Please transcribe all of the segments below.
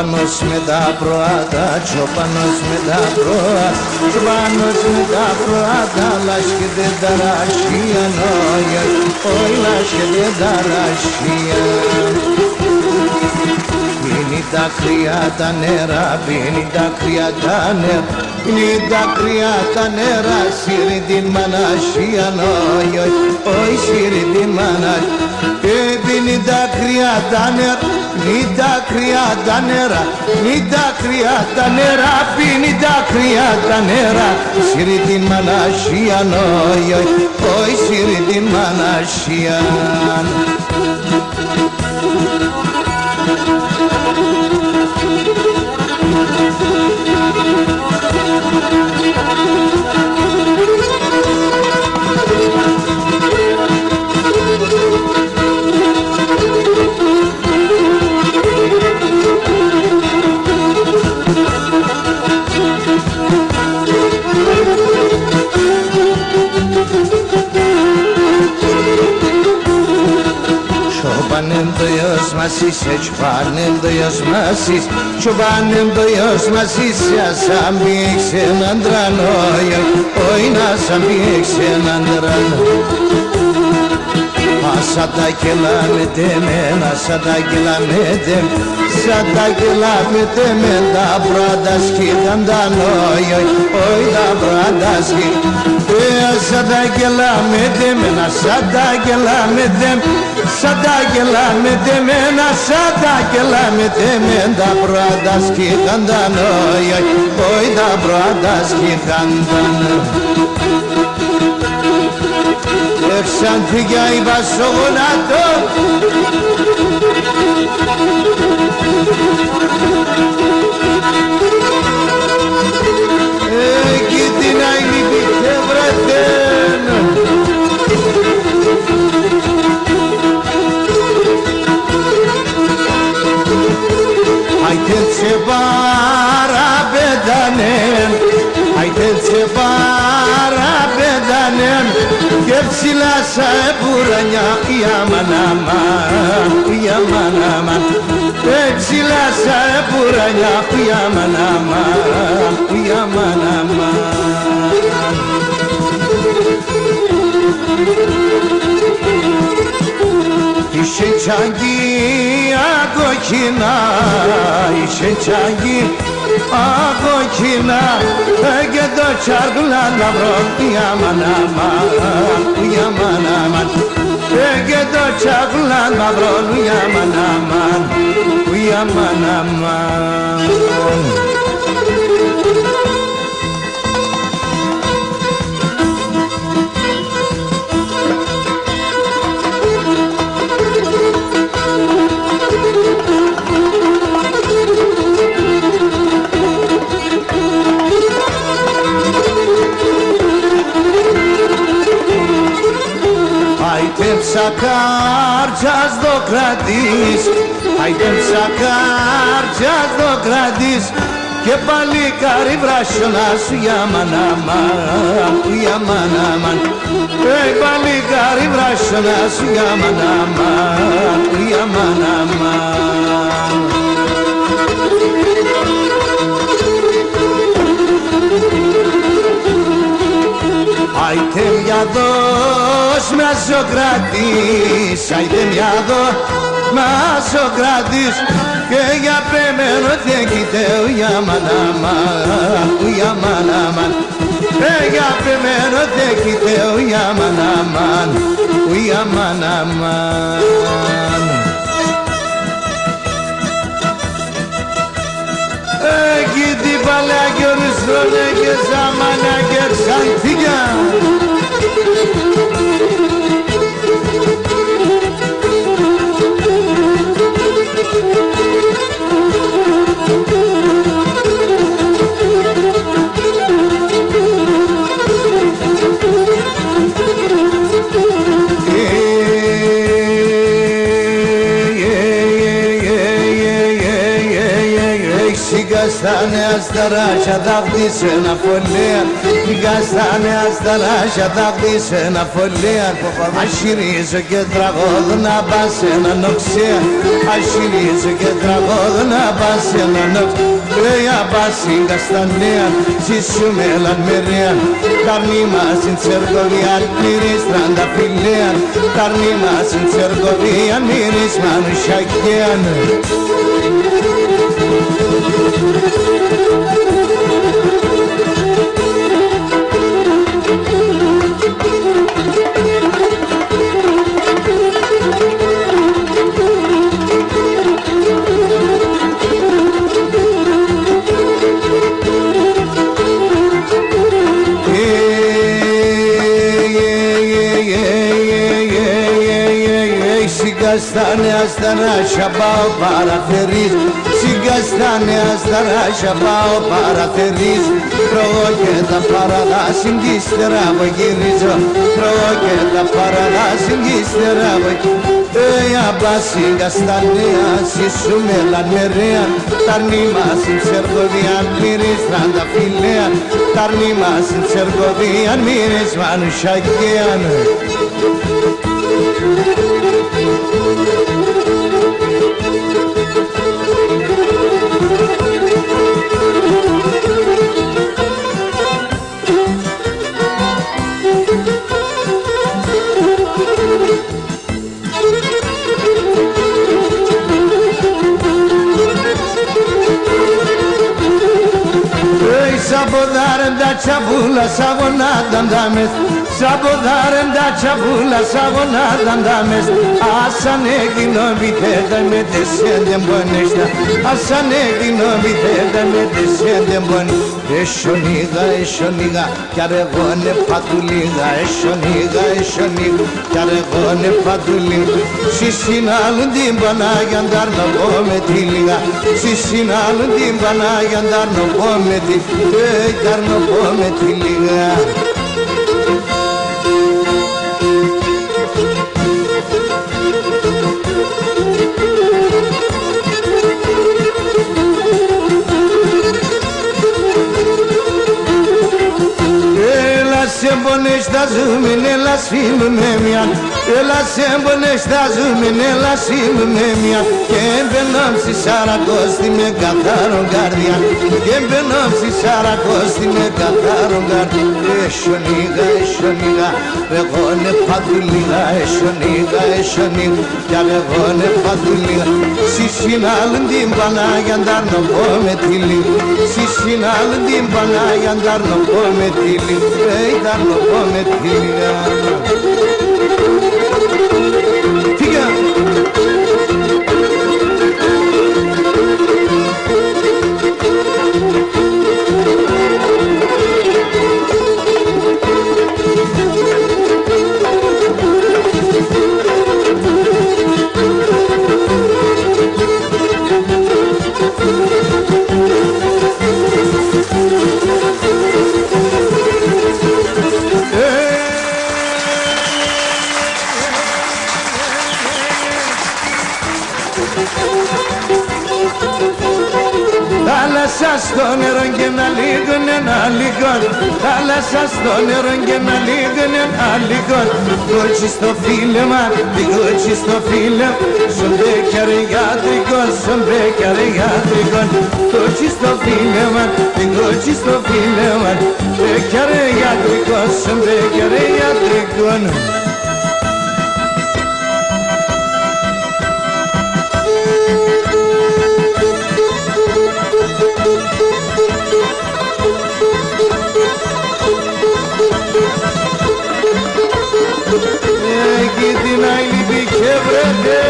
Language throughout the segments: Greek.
Τσοπάνος με τα προάτα, τσοπάνος με τα προάτα, τσοπάνος με τα προάτα, λάσκεται τα ρashia νόια, όι λάσκεται τα ρashia. Πίνει τα κρύα τα νερά, πίνει τα κρύα τα νερά, πίνει τα κρύα τα νερά, σύρει την μανασία νόια, όι σύρει την μανασία. Πίνει τα κρύα τα νερά, πίνει τα κρύα τα νερά, πίνει τα κρύα τα νερά, πίνει τα κρύα τα νερά, σύρει την μανασία νόια, όι σύρει την μανασία. Çobanım doyozmasız, çobanım doyozmasız, çobanım doyozmasız, ya sam büyüksen andranoy, oynasam büyüksen andranoy. Asada kilometrem, asada kilometrem, asada kilometrem, da bradaski dandanoy, oy da bradaski. Asada kilometrem, asada kilometrem, asada kilometrem, asada kilometrem, da bradaski dandanoy, oy da bradaski dandanoy. Ευξάνθηκα η βασόγονατο, εκεί την αηλίπη και βρεθέν. Άιτεν σε παραπέτανεν, άιτεν σε παραπέτανεν, και ψηλά σαν πουρανιά η αμανάμαν, η αμανάμαν. Και ψηλά σαν πουρανιά η αμανάμαν, η αμανάμαν. İşe çangi agokina, işe çangi agokina, ege do çargla lavron yaman aman, yaman aman, ege do çargla lavron yaman aman, yaman aman. Άιτε ψακάρτιας το κρατείς, άιτε ψακάρτιας το κρατείς, και παλικάρι βράσιωνα σου για μανάμαν, για μανάμαν. Παλικάρι βράσιωνα σου για μανάμαν, για μανάμαν. Άιτε μια δώσ' με Σοκράτης, άιτε μια δώσ' με Σοκράτης, και για πεμένο θεκητέου για μανάμαν, για μανάμαν. Και για πεμένο θεκητέου για μανάμαν, για μανάμαν. Εκεί την παλιά και οριστρώνε και ζαμάνια και ξαντίγια. καστάνε ασταράσια δάχτη σε ένα φωλέα. Τι καστάνε ασταράσια δάχτη σε ένα φωλέα. Ασχυρίζω και τραγώδω να πας σε έναν οξέα. Ασχυρίζω και τραγώδω να πας σε έναν οξέα. Ρέα πάση καστανέα, ζήσου μέλαν μερέα. Καρνή μας στην Τσερκοβία, μυρίς τρανταφυλέα. Καρνή μας στην Τσερκοβία, μυρίς μανουσιακέαν. Σιγαστάνε ασταράσια πάω παραθερείς. Σιγαστάνε ασταράσια πάω παραθερείς. Τρώω και τα παραδάση κι ύστερα απογυρίζω. Τρώω και τα παραδάση κι ύστερα απογυρίζω. Αμπά σιγαστανέα, σίσου μέλαν μερέα. Ταρνή μας στην Τσερκοβία, μυρίς τρανταφυλέα. Ταρνή μας στην Τσερκοβία, μυρίς μανουσιακέαν. Sabodaren da çabula savonadan dames. Sabodaren da çabula savonadan dames. Asane gino biteda me descendem bonesta. Asane gino biteda me descendem bon. Eşoniga, karevone patuliga. Eşoniga, karevone patuliga. Sisinalındım bana yandar no bometiliga. Sisinalındım bana yandar no bometiliga. Dar no bometiliga. Se bonești azume, ne lasim memia. Ela se bonești azume, ne lasim memia. Que benam si sara costi me cataro guardia. Que benam si sara costi me cataro guardia. Eșoniga, regone patuliga. Eșoniga, ya regone patuliga. Si sinalındim bana yandar no pometili. Si sinalındim bana yandar no pometili. Dar no pometiliga. Figa. Θάλασσα στο νερό και να λίγουν ένα λίγον. Θάλασσα στο νερό και να λίγουν ένα λίγον. Κότσι στο φίλεμα, κότσι στο φίλεμα. Στον μπέκαρε γιατρικόν, στον μπέκαρε γιατρικόν. Κότσι στο φίλεμα, κότσι στο φίλεμα. Μπέκαρε γιατρικόν, στον μπέκαρε γιατρικόν. Εκεί την άλλη μπήκε βρέτε.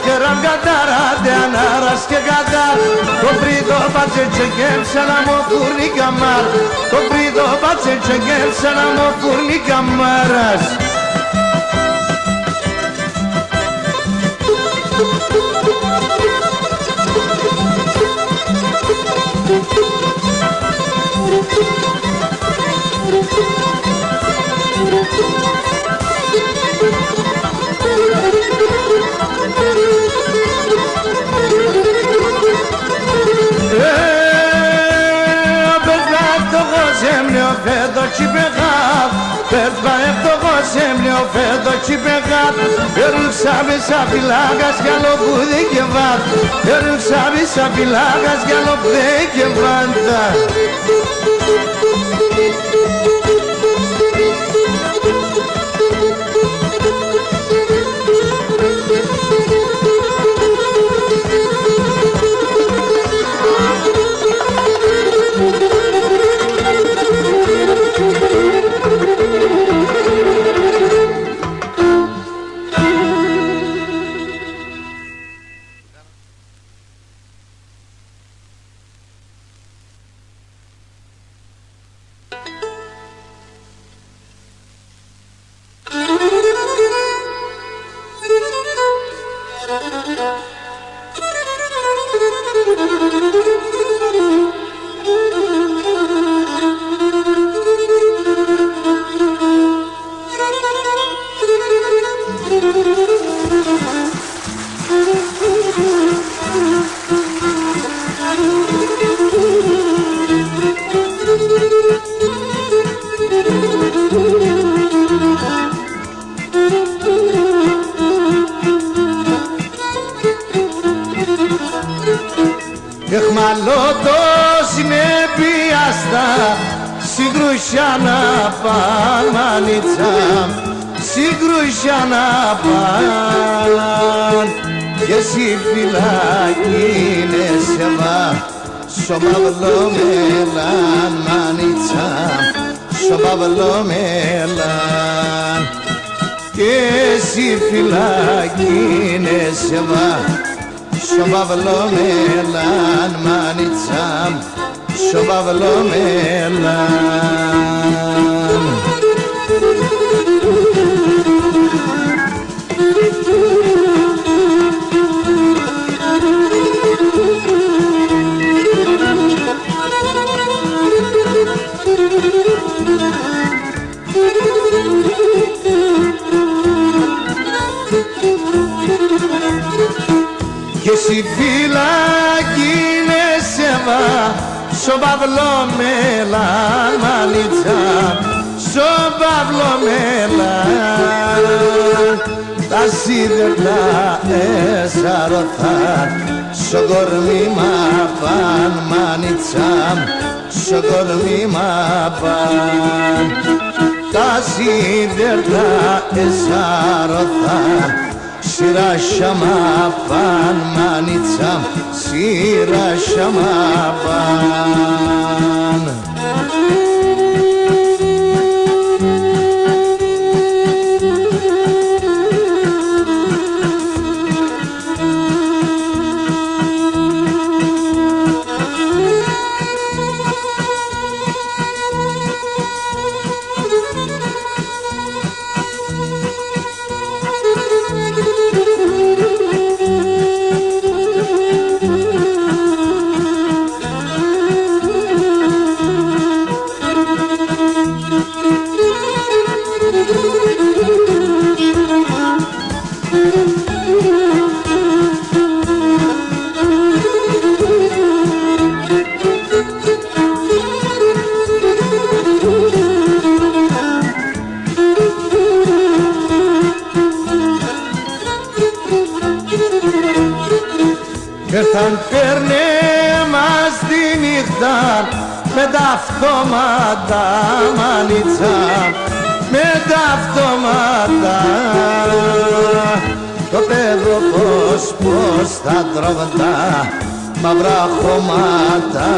κεράν κατάρατε ανάρας και κατάρ. Το πρίτο πάτσε τσεκέμψα να μου φούρνει καμάρ. Το πρίτο πάτσε τσεκέμψα να μου φούρνει καμάρας. Φέτο τσιπεγάτ, πέτρα ευτοχό έμνιο φέτο τσιπεγάτ. Ερουξάβει σαν φυλάκας κι άλλο που δεν και βάτ. Ερουξάβει σαν φυλάκας κι άλλο που δεν και βάντα. Εχμαλώτος είναι πιάστα, συγκρουσιάνα παν μανίτσα, συγκρουσιάνα παν. Και εσύ φυλάκι είναι σεβά, σοπαυλομέλαν μανίτσα, σοπαυλομέλαν. Και εσύ φυλάκι είναι σεβά, σοπαυλομέλαν μανίτσα, σοπαυλομέλαν. Και εσύ φυλάκι είναι σεβά, σοπαυλομέλαν μανίτσα, σοπαυλομέλαν. Τα σίδερτα εσαρωθάν, σο κορμί μα παν μανίτσα, σο κορμί μα παν. Τα σίδερτα εσαρωθάν, σειρά σάμα παν μανίτσα, σειρά σάμα παν. Έρθαν παίρνε μας τη νύχτα με τα αυτόματα μανίτσα, με τα αυτόματα. Το πως θα τρώγοντα μαύρα χώματα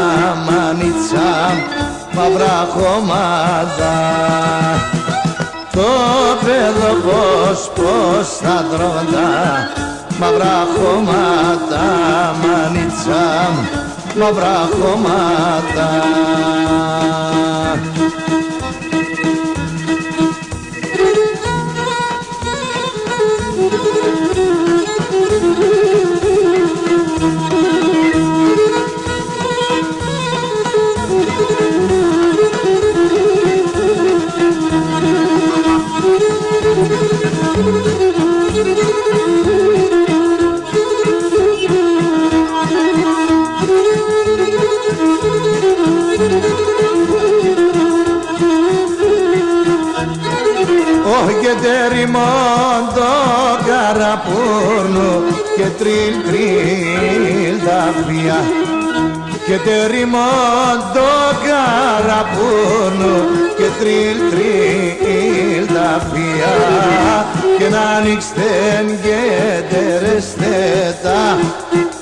μανίτσα, μαύρα χώματα. Το πως θα τρώγοντα μαύρα χώματα, μανίτσα μου, μαύρα χώματα. Και τεριμόντο καραπούρνου και τριλ τριλ τα βία. Και τεριμόντο καραπούρνου και τριλ τριλ τα βία. Και να ανοίξτεν και τερεστέτα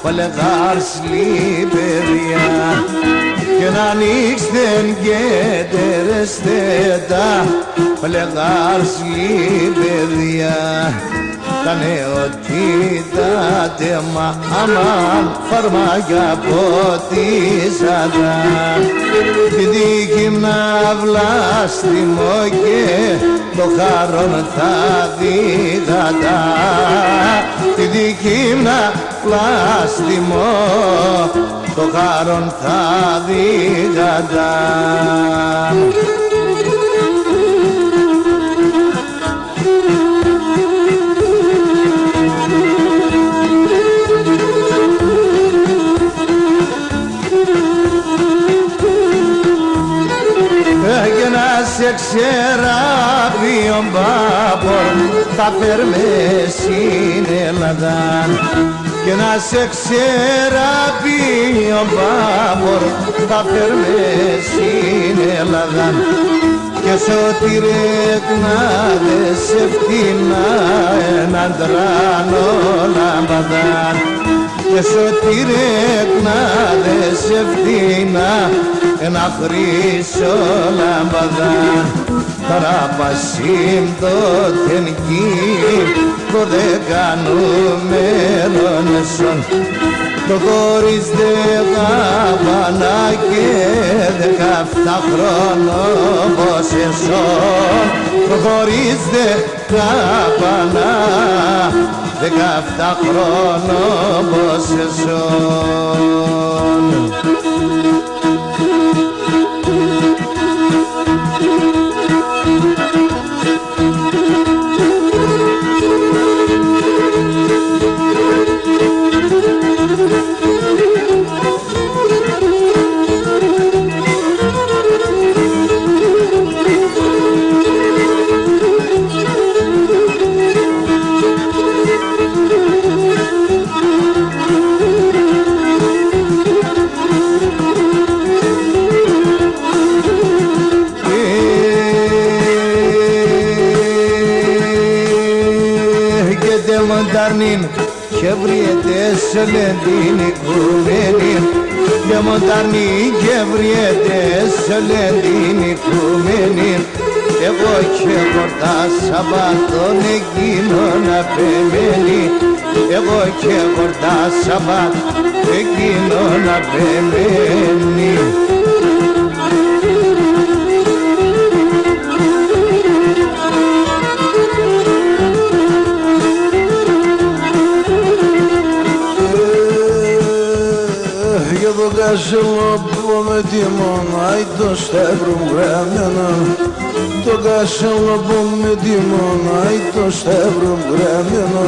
παλεγάρς λιπερία. Και να ανοίξτεν και τερεστέτα παλεγάρς λιπερία. Τα νεοτήτα τέμα αμάν φαρμάκια ποτίσατα. Τη δική μναύλα στιμώ και το χαρόν θα δίδατα. Τη δική μναύλα στιμώ το χαρόν θα δίδατα. Σε ξεράπει ο μπάπορ θα φέρμε στην Ελλάδα. Και να σε ξεράπει ο μπάπορ θα φέρμε στην Ελλάδα. Και σ' ό,τι ρέκνα δε σε φτύνα έναν τρανό λαμπαδάν. Και σ' ό,τι ρέκνα δε σε φτύνα ένα χρυσό λαμπαδάν. Παραπασίμ το τενκί το δεκανούμερον σον. Το χωρίς δεκαπανά και 17 χρόνο πως εσόν. Το χωρίς δεκαπανά 17 χρόνο πως εσόν. Και βριέται σε λεντήν οικουμένη. Και μονταρνή και βριέται σε λεντήν οικουμένη. Εγώ και χορτά Σαββατόν εκείνο να πεμένη. Εγώ και χορτά Σαββατόν εκείνο να πεμένη. Κασελοπό με τιμώνα ή το σταύρο γραμμένο. Το κασελοπό με τιμώνα ή το σταύρο γραμμένο.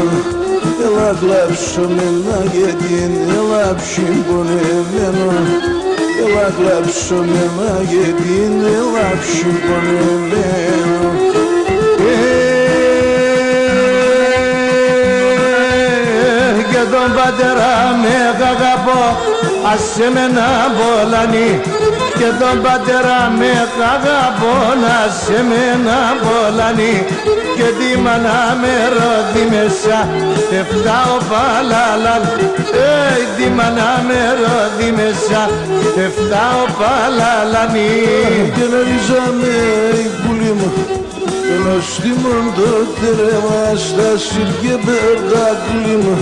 Έλα κλάψω με να γετήν, έλα ψυμπονεμένο. Έλα κλάψω με να γετήν, έλα ψυμπονεμένο. Και τον πατέρα με αγαπώ, άσε με να μπολανεί. Και τον πατέρα με αγαπώ, άσε με να μπολανεί. Και τη μάνα με ρόδι μέσα, τεφτάω παλαλαλ. Τη μάνα με ρόδι μέσα, τεφτάω παλαλανί. Και να ριζάμε η πουλή μου, Ένα στήμον το τέρμα στα σιρκεμπέρτα κλίμα.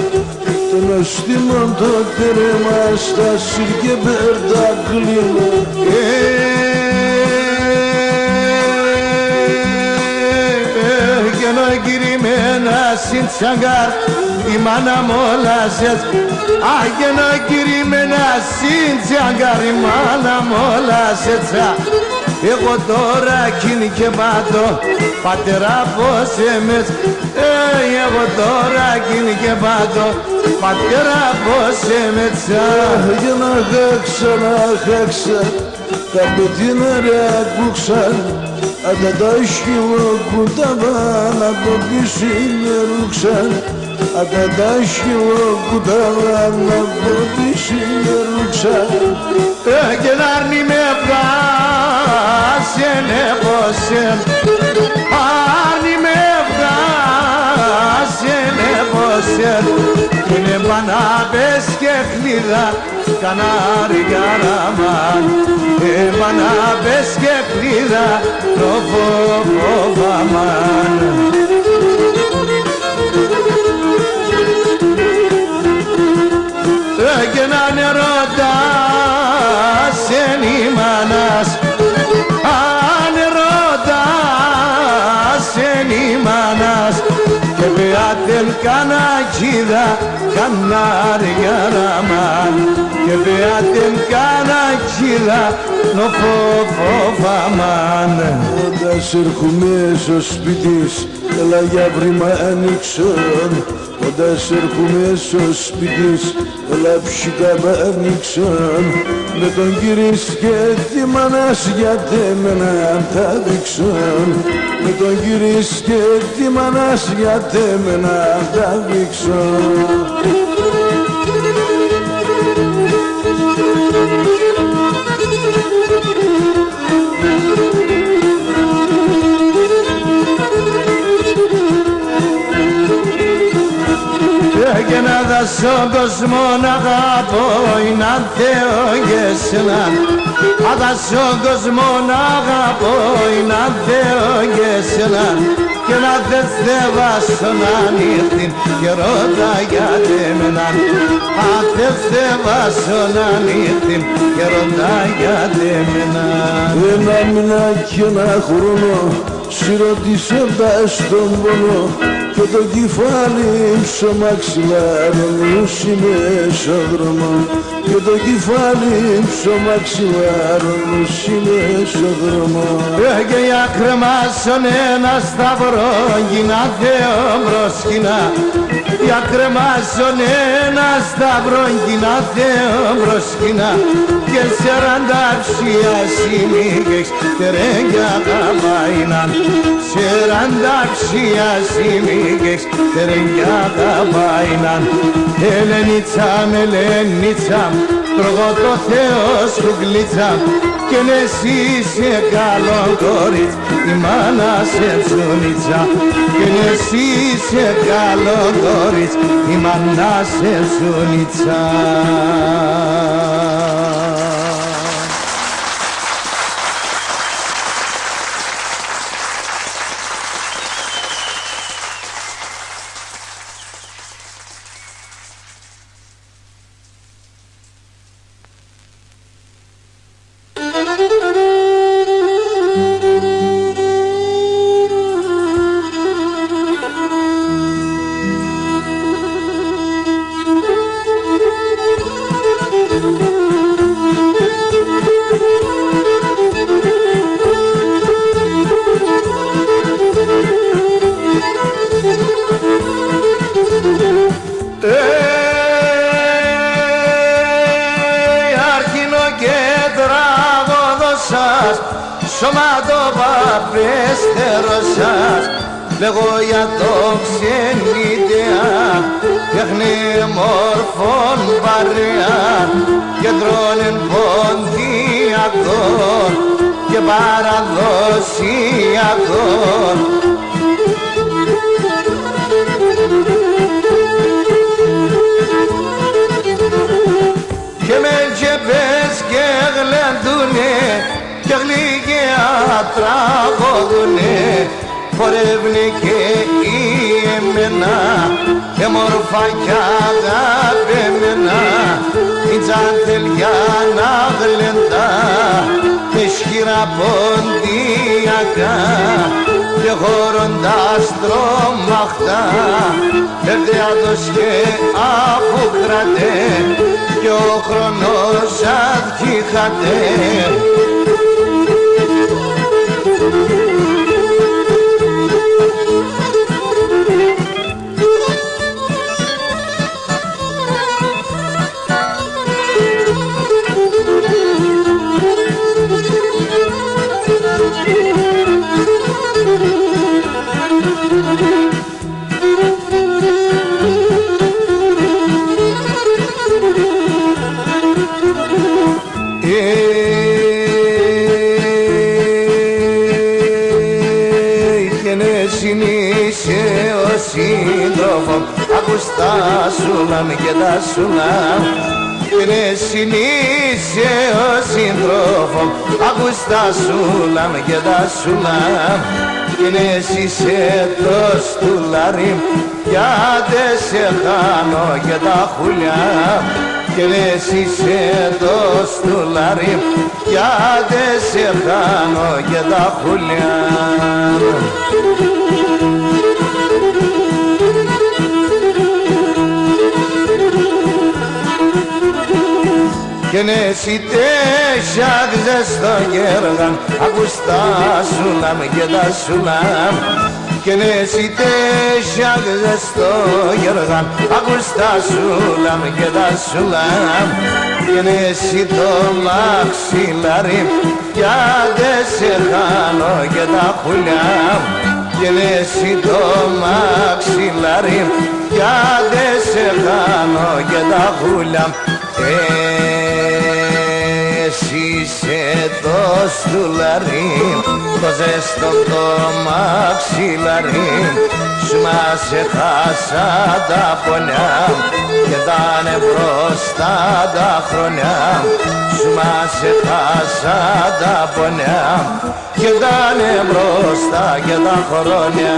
Ένα στήμον το τέρμα στα σιρκεμπέρτα κλίμα. Και να κηρυμμένα συντσαγκάρ η μάνα μόλασες. Και να κηρυμμένα συντσαγκάρ η μάνα μόλασες. Εγώ τώρα κίνη και πάτω πατέρα πως εμείς. Εγώ τώρα κίνη και πάτω πατέρα πως εμείς. Για να χάξα τα πετίνα ρε ακούξαν. Αν τα ίσχυμα που τα βάνα το πίσω με ρούξαν. Αν τα ίσχυμα που τα βάνα το πίσω με ρούξαν. Και να αρνεί με βγάσαινε πόσεν. Αρνεί με βγάσαινε πόσεν. Είναι πανάπες και χλίδα κανάρια ραμάν. Πανάπες και χλίδα το φοβάμαν. Και να νερώτας εν η μάνας. Αν νερώτας εν η μάνας. Και πεάτεν κανακίδα κανάρια ραμάν. Και πεάτεν κανακίδα το φοβάμαν. Όταν σ' έρχομαι στο σπίτι, έλα για βρήμα ανοίξον. Όταν σ' έρχομαι στο σπίτι, έλα ψυχά μ' ανοίξον. Με τον κύρις και τη μάνας γιατί εμένα τα δείξον. Με τον κύρις και τη μάνας γιατί εμένα τα δείξον. Και να δώσω κόσμο να αγαπώ είναι αν Θεό και εσένα. Να δώσω κόσμο να αγαπώ είναι αν Θεό και εσένα. Και να θες θεβάσω να νύχτην και ρώτα γιατί εμένα. Αν θες θεβάσω να νύχτην και ρώτα γιατί εμένα. Ένα μήνα και ένα χρόνο σιρωτήσοντας τον πόνο. Και το κεφάλι στο μαξιλάρι μου στο δρόμο. Και το κεφάλι στο μαξιλάρι μου στο δρόμο. Και για κρεμάσον ένα σταυρό γίνα Θεό μπροσκινά. Για κρεμάσον ένα σταυρό γίνα Θεό μπροσκινά. Και 40 ψία σημίγες τερέγια αγαπάιναν. 40 ψία σημίγες τερέγια αγαπάιναν. Ελενίτσα με Ελενίτσα τρώγω το Θεό σου γλίτσα. Και εσύ σε καλό κορίτς η μάνα σε τσουνίτσα. Και εσύ σε καλό κορίτς η μάνα σε τσουνίτσα. Σωματοπαπέστερο σας λέγω για το ξενιτέα. Φτιάχνει μόρφων παρέα κέντρων ποντιακών και παραδοσιακών. Και με τσέπες και γλεντούνε και γλυκιά τραγωδούνε. χορεύνει και η εμένα μόρφα κι αγαπημένα η τζαντελιά να γλεντά με σχήρα ποντιακά και χωρώντας τρομαχτά περδέατος και αφουκράτε και ο χρόνος αδικήχατε. Συνήσε ο σύντροφο, ακουστά σουλάμ και τα σουλάμ. Είναι συνήσε ο σύντροφο, ακουστά σουλάμ και τα σουλάμ. Είναι εσύ το στουλάρι, γιατί σε χάνω και τα χουλιά. Και εσύ το στουλάρι, γιατί σε χάνω και τα χουλιά. Και εσύ τέσσια στο γέργαν, ακουστά σουλάμ και τα σουλάμ. Και εσύ τέσσια στο γέργαν, ακουστά σουλάμ και τα σουλάμ. Και εσύ το μαξιλάρι, γιατί σε χάνω και τα χουλιά. Και εσύ το μαξιλάρι, γιατί σε χάνω και τα χουλιά. Εσύ είσαι το στουλάρι, το ζεστό το μαξιλάρι. Σου μας έχασα τα πονιά και δάνε μπροστά τα χρόνια. Σου μας έχασα τα πονιά και δάνε μπροστά και τα χρόνια.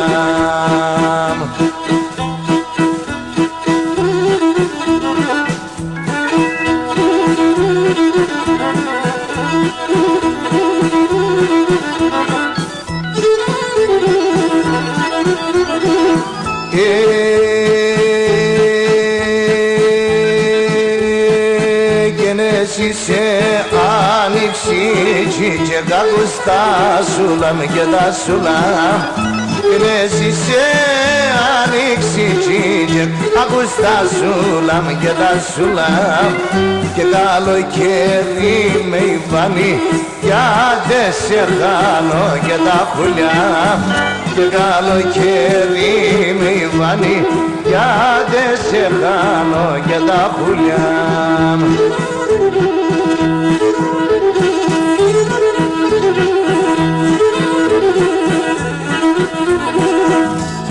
Εσύ σε άνοιξη και κακουστά σουλάμ και τα σουλάμ. Εσύ σε άνοιξη και κακουστά σουλάμ και τα σουλάμ. Και καλοκαίρι με υβάνει, γιατί σε χάνω και τα χουλιά. Και καλοκαίρι με υβάνει, γιατί σε χάνω και τα χουλιά.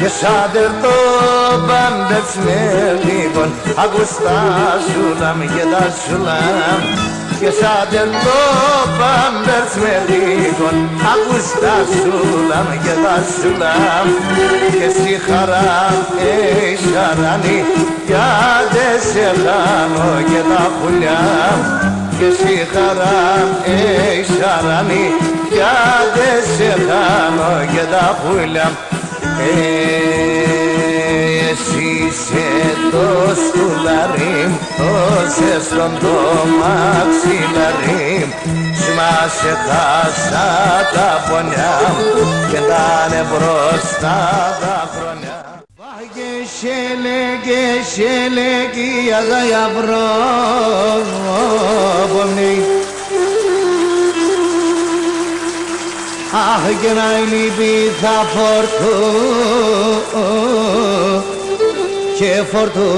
Και σαν τερτό μπαμπέτς με λίγον, ακουστά σουλάμ και τα σουλάμ. Και σαν τερτό μπαμπέτς με λίγον, ακουστά σουλάμ και τα σουλάμ. Και εσύ χαρά σαράνι, γιατί σε χάνω και τα χουλιά. Και εσύ χαρά σαράνι, γιατί σε χάνω και τα χουλιά. Εσύ είσαι το στουλάρι, το ζεστόν το μαξιλάρι. Σου μας έχασα τα πονιά και δάνε μπροστά τα χρόνια. Βάγε σελέγγι αγaya βρόμνη. Αχ, και να είναι θα φορτώ και φορτούνται.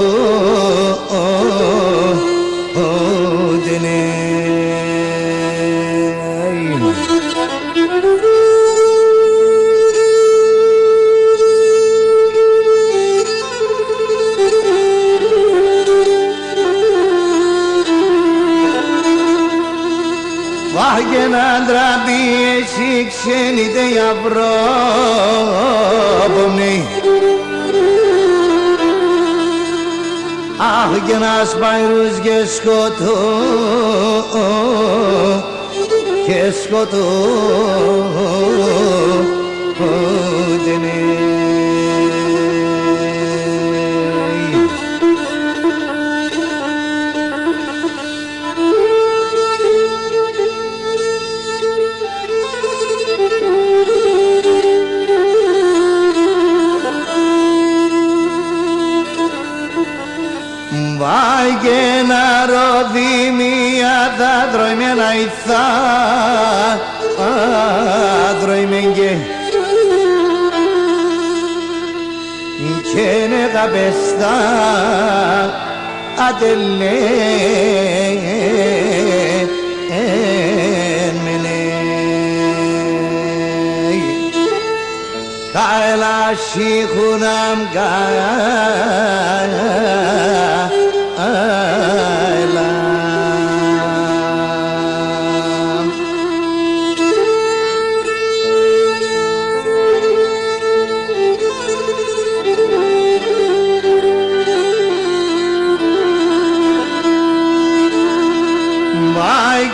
Βάγε να ντραπεί εσύ ξένητε για βρό αχ και να σπάιρους και σκοτώντενε. Βάει και να ροδί μία τα δροημένα ηθά δροημέγγε και είναι τα πεστά ατελέμενε καέλα σιχουναμ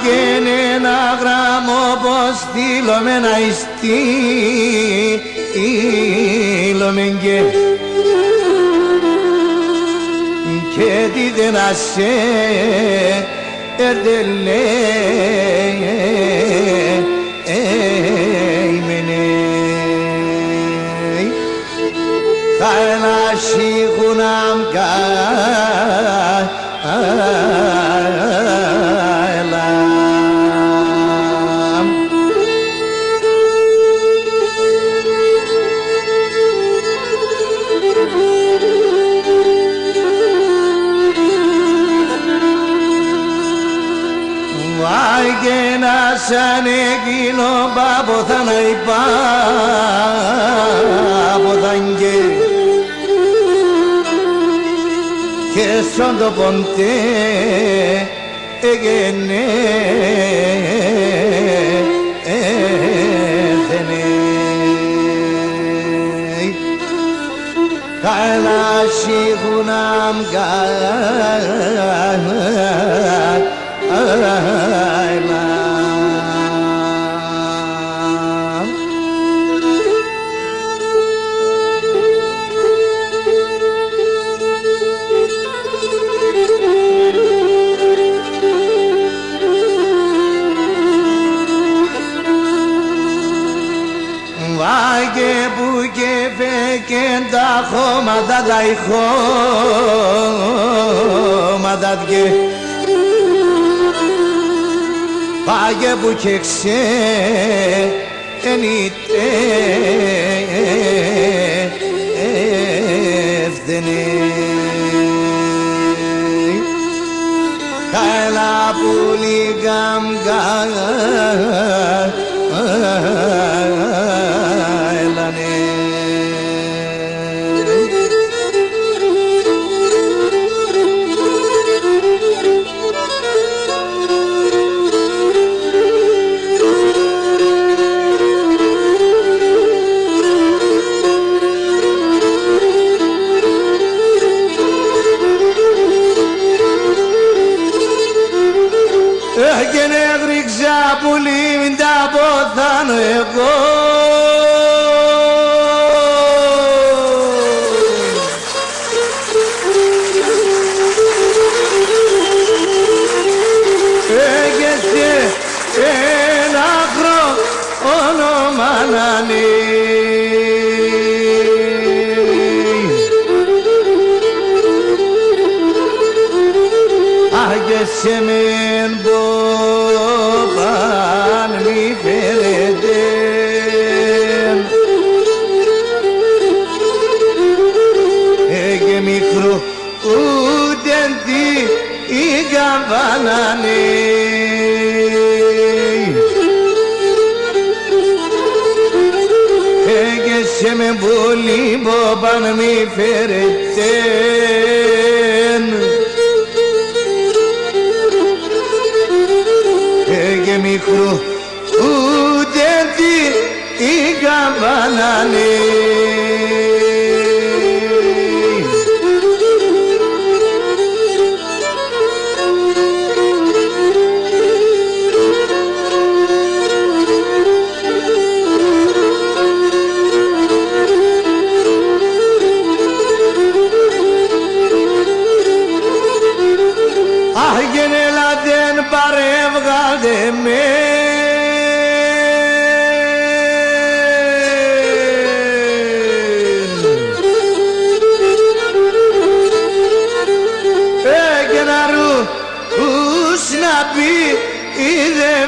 και ένα γράμμο πως στείλωμεν στείλωμεν και τι δεν ασέ ερτελέμενε θα ένα σιχουναμ και να σαν εκείνο πάπο θα να υπάποθαγγε και στον το ποντέ εγενέ έθενε καλά σιχουναμ και που και φέκεν τα χώματα τα ηχώματα δυο πάγε που και ξενιτεύθενε καλά που λίγαμ και νεύριξα πουλί μην τα ποθάνω εγώ και σε ένα όνομα να σε μεν ποπάν μη φέρετε και μικρό ούτε τι η καμπάνανε και σε μεν πολύ ποπάν μη φέρετε και μικρό ούτε τι η καμπάνανε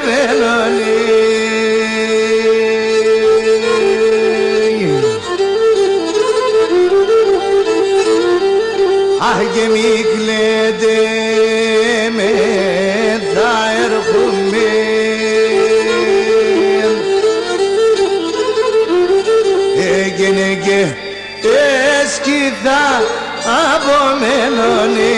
βελονί. Αχ και μη κλαίτε με θα έρχομαι. Έγινε και έσκυθα απομένωνε.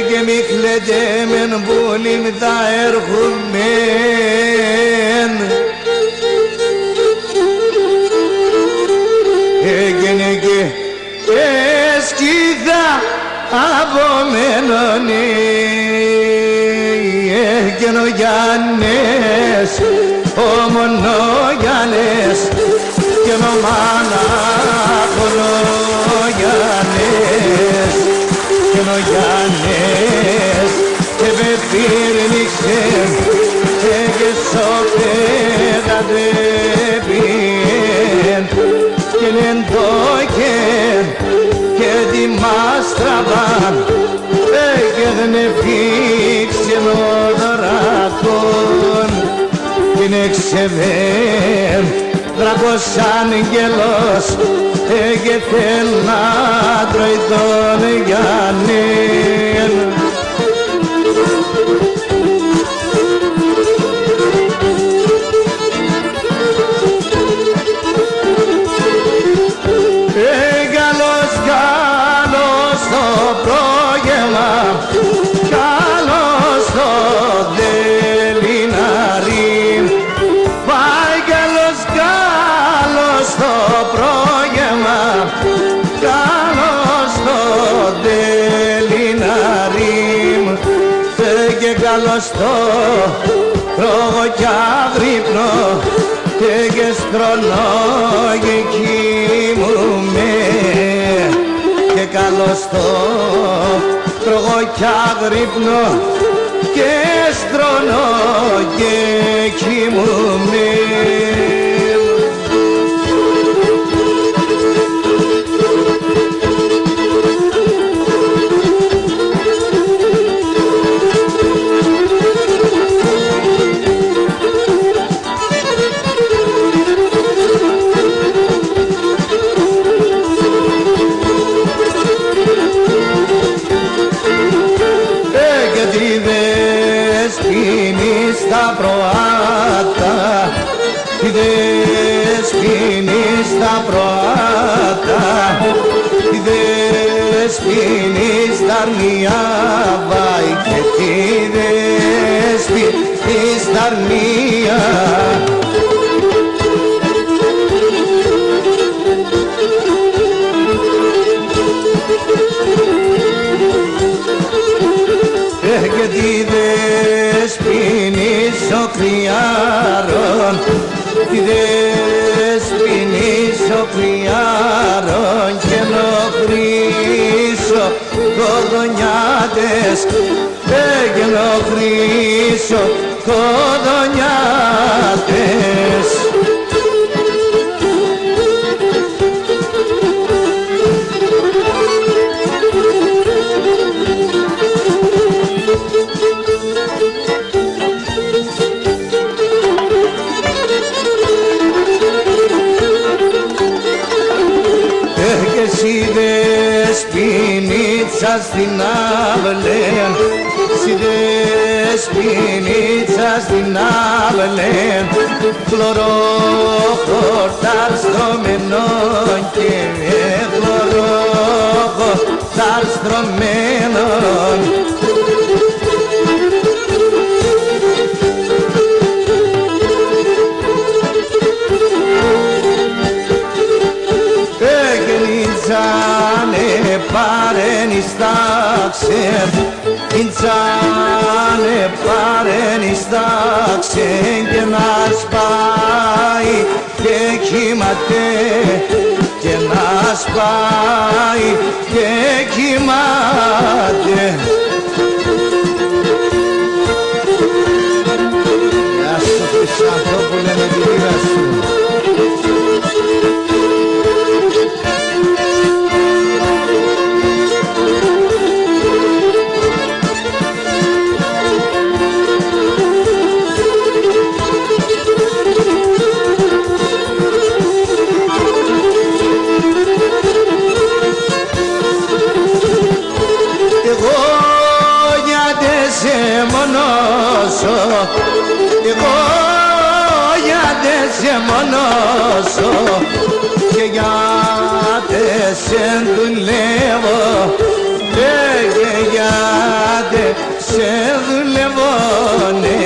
Και μη κλαίτε μεν πουλήν θα έρχομαι. Έγινε και έσκυθα απομένωνε. Έγινε ο Γιάννης, ο Μονογιάννης, και ο Μαναχονογιάννης, και ο Γιάννης και πεπύρνηξε και σώπεγαδεύει και νεντόκεν και τη μάστραβαν και δεν εφήξε ο δράκον και είναι ξεβέν δράκος άγγελος και θέλ να τρώει τον Γιάννην. Καλώς, καλώς το πρόγευμα, καλώς το δελινάρι. Πάει καλώς, καλώς το πρόγευμα, καλώς το δελινάρι. Και καλώς το τρώγω κι αγρύπνω και στρώνω και κοιμούμαι. Και καλώς το τρώγω κι αγρύπνω και στρώνω και κοιμούμαι. Στα προάτα, τη δεσποινή στα προάτα, τη δεσποινή στα αρνιά βάει και τη δεσποινή στα αρνιά. Και τη δεσποινή ο κρυάρων, τη δεσποινή ο κρυάρων και ενοχλήσω κοδονιάτες, και ενοχλήσω κοδονιάτες. Εσύ δεσποινίτσα στην αυλέν, εσύ δεσποινίτσα στην αυλέν, χλωρόχορτάρ στρωμένον και χλωρόχορτάρ στρωμένον. Ιντσάνε πάρεν εις τάξεν, ιντσάνε πάρεν εις τάξεν και να σπάει και κοιμάται, και να σπάει και κοιμάται. Γεια σου Χρυσανθόπουλε με τη λίρα σου. μονώσω, εγώ γιατί σε μονώσω και γιατί σε δουλεύω, και γιατί σε δουλεύω, ναι.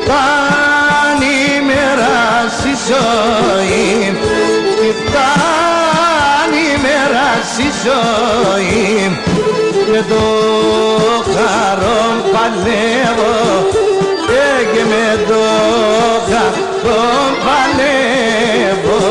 Φτάνει η μέρα στη ζωή, φτάνει η μέρα στη ζωή, με το χαρόν παλεύω, και με το χαρόν παλεύω.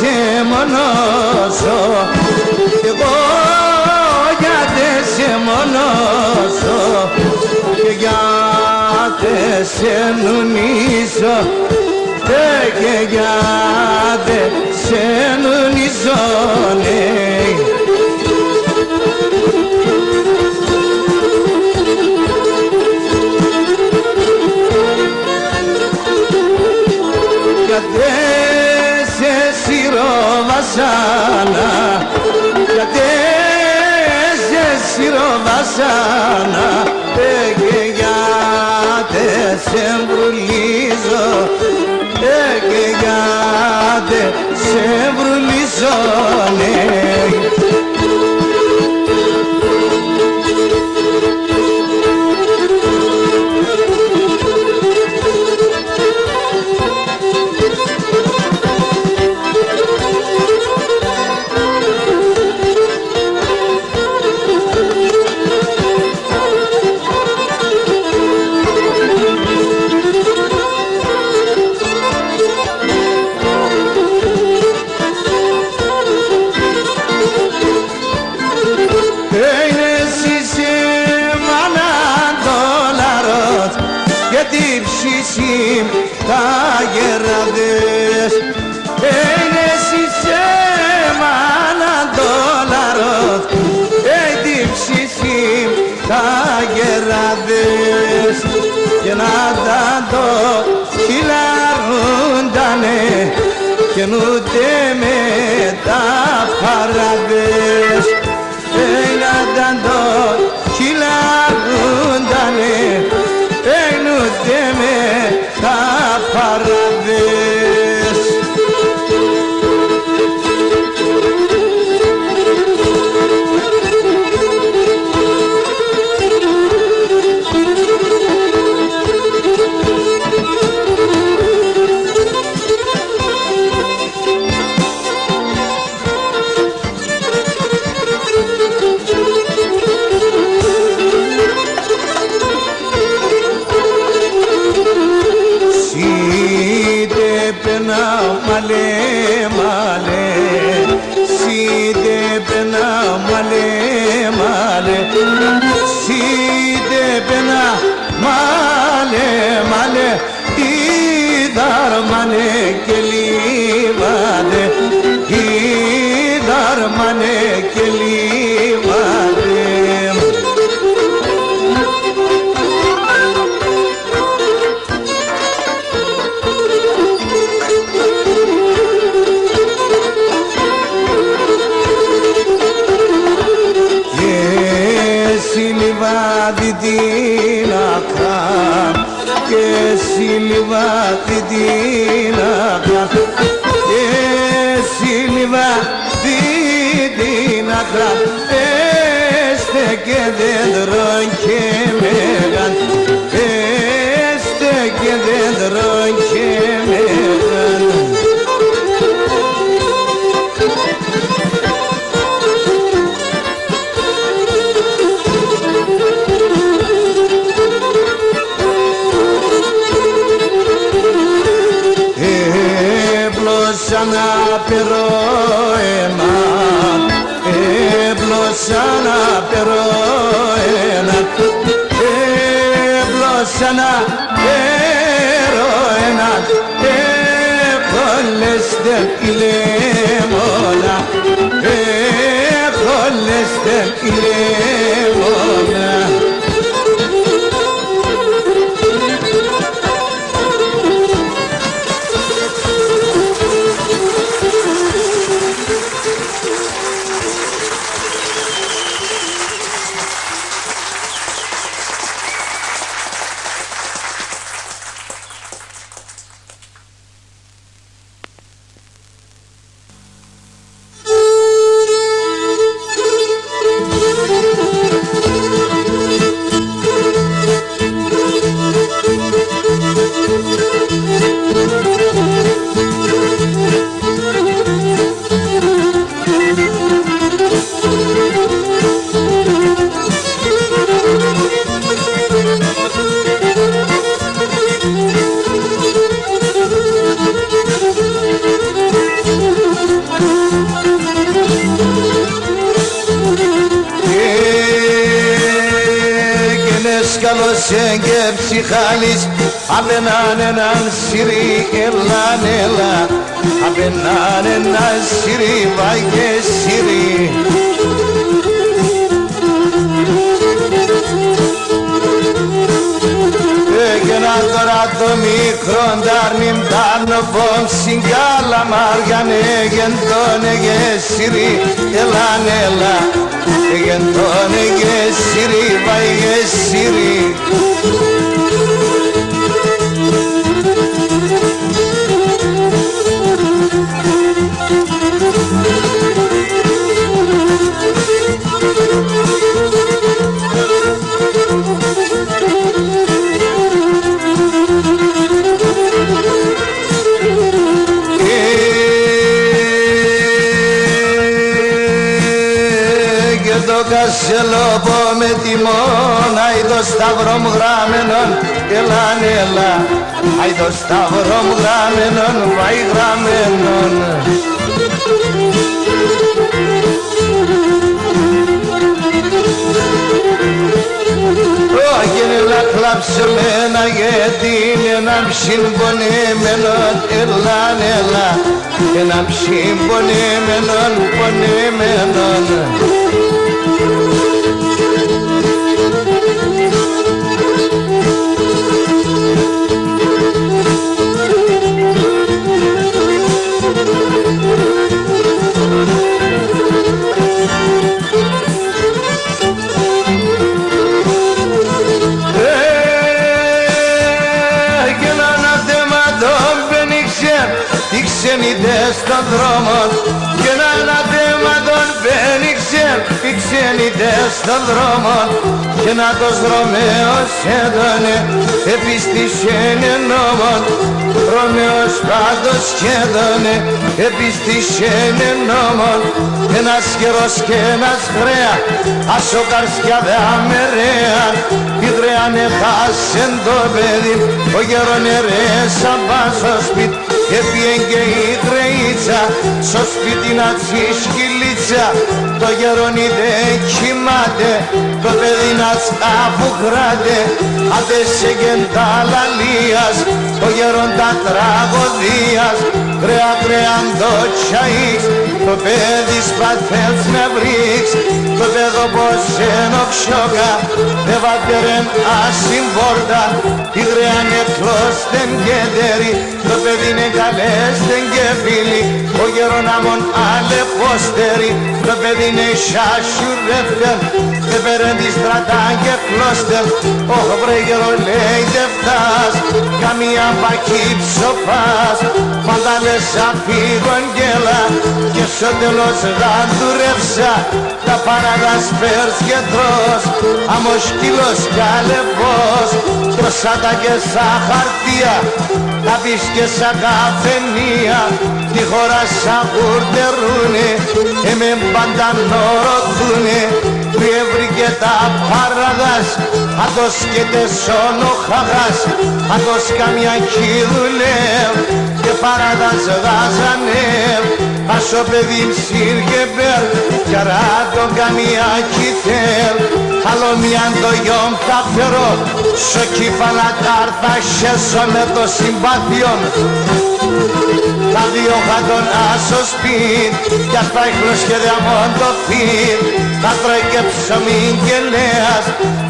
Σε μονώσω, εγώ γιατί σε μονώσω και γιατί σε νουνίσω, και γιατί σε νουνίσω, ναι. Βασάνα, γιατί σε σιροβασάνα, και γιατί σε βρουλίζω, και γιατί σε βρουλίζω, ναι. Τα γεραδές, είναι εσύ σε μάνα δόλαρος, έτσι ψήσει τα γεραδές, και να τα το χιλαρούντανε και νούτε με τα παραδές, να τα το χιλαρούντανε ενούτε με τα παραδές. Male, male, si de pena, male, male, si de pena, male, male, idar mane ke liwade, idar mane ke liwade. Την άκρα και συλληβάτη την άκρα και συλληβάτη την άκρα έστε και δέντρο και μέγαν, έστε και δέντρο και μέγαν. να περώ ένα, έπλωσα να περώ ένα, έπλωσα να περώ ένα, εύκολεστε ηλέμωνα, εύκολεστε ηλέμωνα. και ψυχάλης απέναν έναν σιρί ελάν έλα απέναν έναν σιρί βάει και σιρί και να τώρα το μικρό ντάρνιμ τάρνο πόμ συγκάλα μάργανε γεντώνε και σιρί ελάν έλα γεντώνε και σιρί βάει και σιρί Κασελόπο με τιμόν, άι το σταυρό μου γραμμένον, ελάν έλα, άι το σταυρό μου γραμμένον, βάει γραμμένον. Όχι έλα κλάψε μένα γιατί είναι ένα ψυμπονεμένον, ελάν έλα, ένα ψυμπονεμένον, πονεμένον. Ξενιτές στον δρόμο και έναν ατέμα τον πένιξε οι ξενιτές στον δρόμο και να το Ρωμαίος έδωνε επιστήσενε νόμον Ρωμαίος πάντως έδωνε επιστήσενε νόμον ένας καιρός και ένας χρέα ασοκαρσιά δε αμερέα η γρέαν έχασεν το παιδί ο γερόν ερέσα πας στο σπίτι έπιεν και η τρεΐτσα στο σπίτι να τσισκυλίτσα το γερόνι δεν κοιμάται το παιδί να τσαφουκράται άντε σε κεντάλαλίας το γερόν τα τραγωδίας κρέα κρέαν το τσαΐξ το παιδί σπαθές με βρίξ το παιδό πως ενοξιόκα εβάτερεν ασυμπόρτα η γρέαν εκλώστεν κέντερη το παιδί είναι καλέστεν και φίλοι ο γερόν αμον αλεπόστερη το παιδί είναι σασιουρεύτερ έπαιρεν τη στρατά και κλώστερ όχ βρε γερό λέει δε φτάς καμία μπακή ψοφάς πάντα λες αφήγον γέλα και στο τέλος γαντουρεύσα τα παραγάς πέρς και τρως άμμο σκύλος κι αλεπός τρωσάτα και σαν χαρτία τα πεις και σαν καφενεία τη χώρα σαν κουρτερούνε εμεν πάντα νορωθούνε που έβρικε τα παραγάς ατος και τεσσόνο χαγάς ατος καμιά κι δουλεύει και παράδας γάζανε άσο παιδί ψήργε μπερ κι αράτο καμία κυτέρ άλλο μιαν το γιον τα φερό σο κύφανα τάρθα χέσω με το συμπάθιον τα δύο χατών άσο σπίν κι ας πάει χρωσχεδιά μόνο πίν θα τρώει και ψωμί και νέας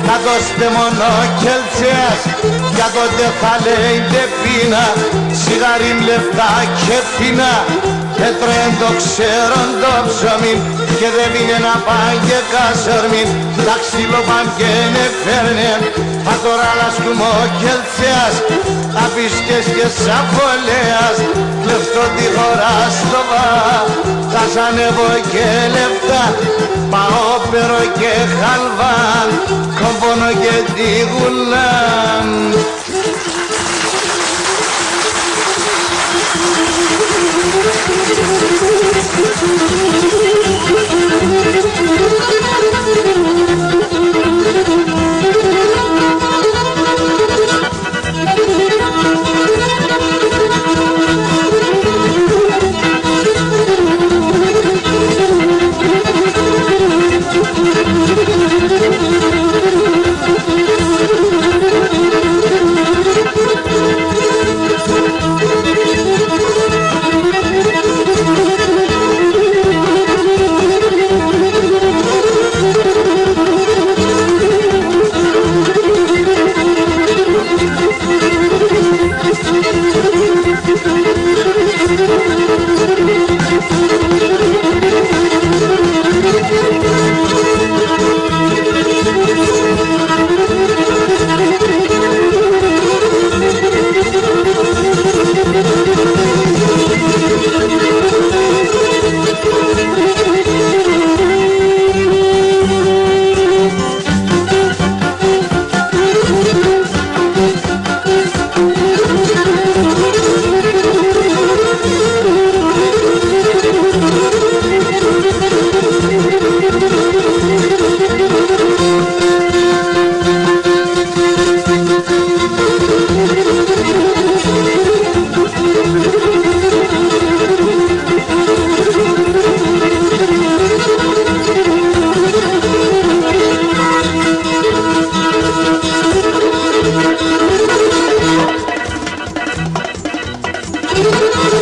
θα δώστε μόνο κελτσέας για τότε θα λέει δε πίνα σιγάριν λεφτά και πίνα έτρωεν το ξέρον το ψωμί και δεν μείνε να πάνε και κασορμίν τα ξύλο παν και νεφέρνε θα τώρα λασκούμο κελτσέας απίσκες και σαφολέας λεφτό τη χώρα στο βά θα σανεύω και λεφτά πάω περω και χαλβάν κομπώνω και τη γουλάν. Thank you.